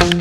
Hey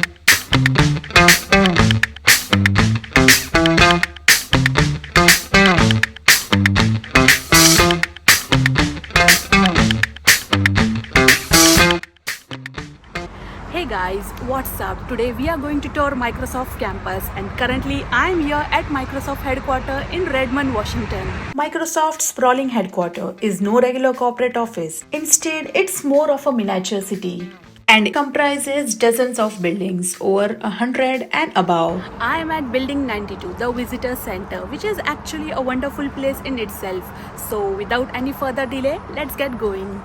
guys, what's up? Today we are going to tour Microsoft campus and currently I am here at Microsoft headquarter in Redmond, Washington. Microsoft's sprawling headquarter is no regular corporate office. Instead, it's more of a miniature city and comprises dozens of buildings, over 100 and above. I am at building 92, the visitor center, which is actually a wonderful place in itself. So without any further delay, let's get going.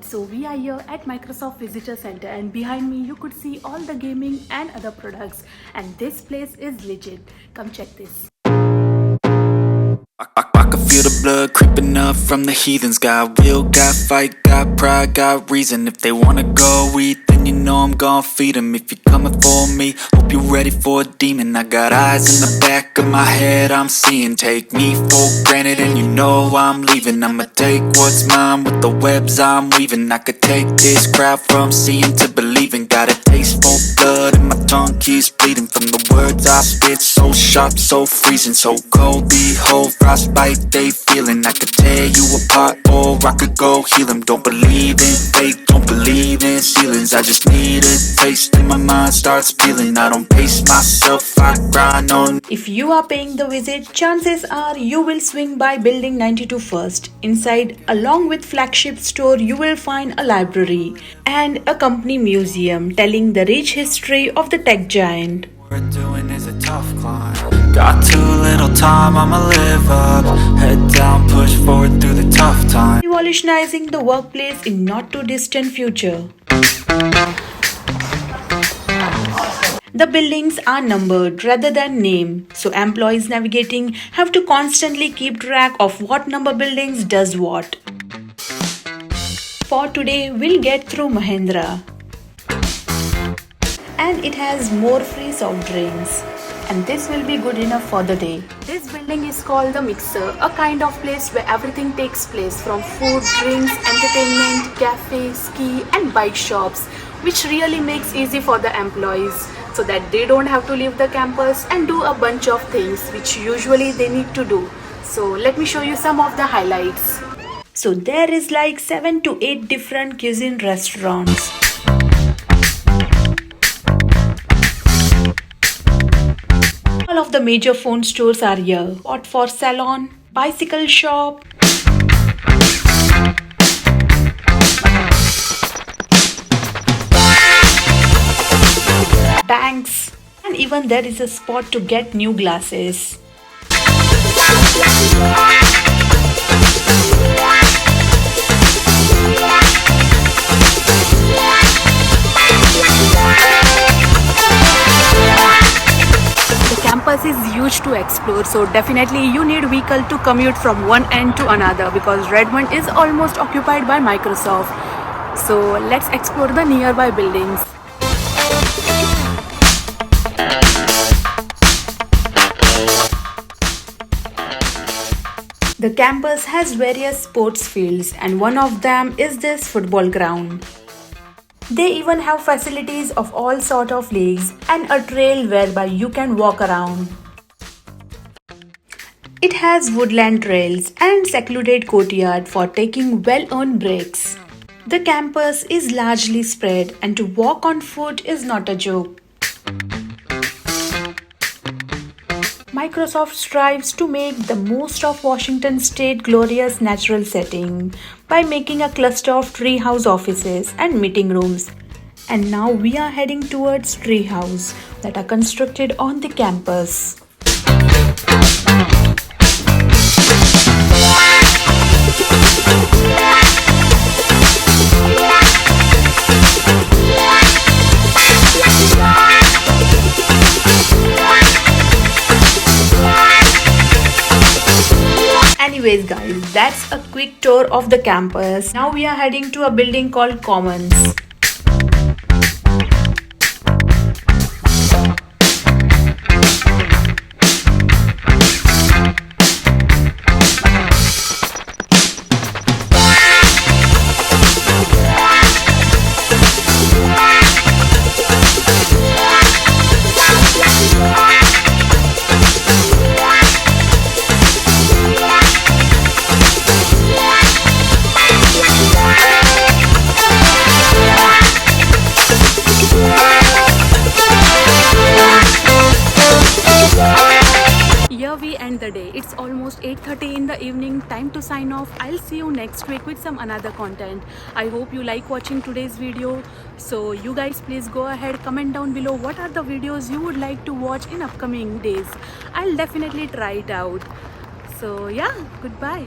So we are here at Microsoft Visitor Center and behind me you could see all the gaming and other products, and this place is legit. Come check this. I can feel the blood creeping up from the heathens. Got will, got fight, got pride, got reason. If they wanna go eat, then you know I'm gon' feed them. If you're coming for me, hope you're ready for a demon. I got eyes in the back of my head, I'm seeing. Take me for granted and you know I'm leaving. I'ma take what's mine with the webs I'm weaving. I could take this crowd from seeing to believing. Got a taste for blood and my tongue keeps bleeding. From the words I spit, so sharp, so freezing. So cold, behold, frostbite they feeling. I could tear you apart or I could go heal them. Don't believe in fate, don't believe in ceilings. I just need a taste and my mind starts feeling. I don't pace myself, I grind on. If you are paying the visit, chances are you will swing by building 92 first. Inside, along with flagship store, you will find a library and a company museum telling the rich history of the tech giant. What we're doing is a tough climb. Got too little time, I'ma live up. Head down, push forward through the tough time. Revolutionizing the workplace in not too distant future. The buildings are numbered rather than named, so employees navigating have to constantly keep track of what number buildings does what. For today, we'll get through Mahendra. And it has more free soft drinks. And this will be good enough for the day. This building is called the Mixer, a kind of place where everything takes place, from food, drinks, entertainment, cafes, ski and bike shops, which really makes easy for the employees so that they don't have to leave the campus and do a bunch of things which usually they need to do. So let me show you some of the highlights. So there is like 7 to 8 different cuisine restaurants. All of the major phone stores are here. Spot for salon, bicycle shop, banks, and even there is a spot to get new glasses. Campus is huge to explore, so definitely you need vehicle to commute from one end to another because Redmond is almost occupied by Microsoft. So let's explore the nearby buildings. The campus has various sports fields and one of them is this football ground. They even have facilities of all sort of leagues and a trail whereby you can walk around. It has woodland trails and secluded courtyard for taking well-earned breaks. The campus is largely spread and to walk on foot is not a joke. Microsoft strives to make the most of Washington State's glorious natural setting by making a cluster of treehouse offices and meeting rooms. And now we are heading towards treehouse that are constructed on the campus. Anyways guys, that's a quick tour of the campus. Now we are heading to a building called Commons. the day. It's almost 8:30 in the evening. Time to sign off. I'll see you next week with some another content. I hope you like watching today's video. So you guys please go ahead, comment down below what are the videos you would like to watch in upcoming days. I'll definitely try it out. So yeah, goodbye.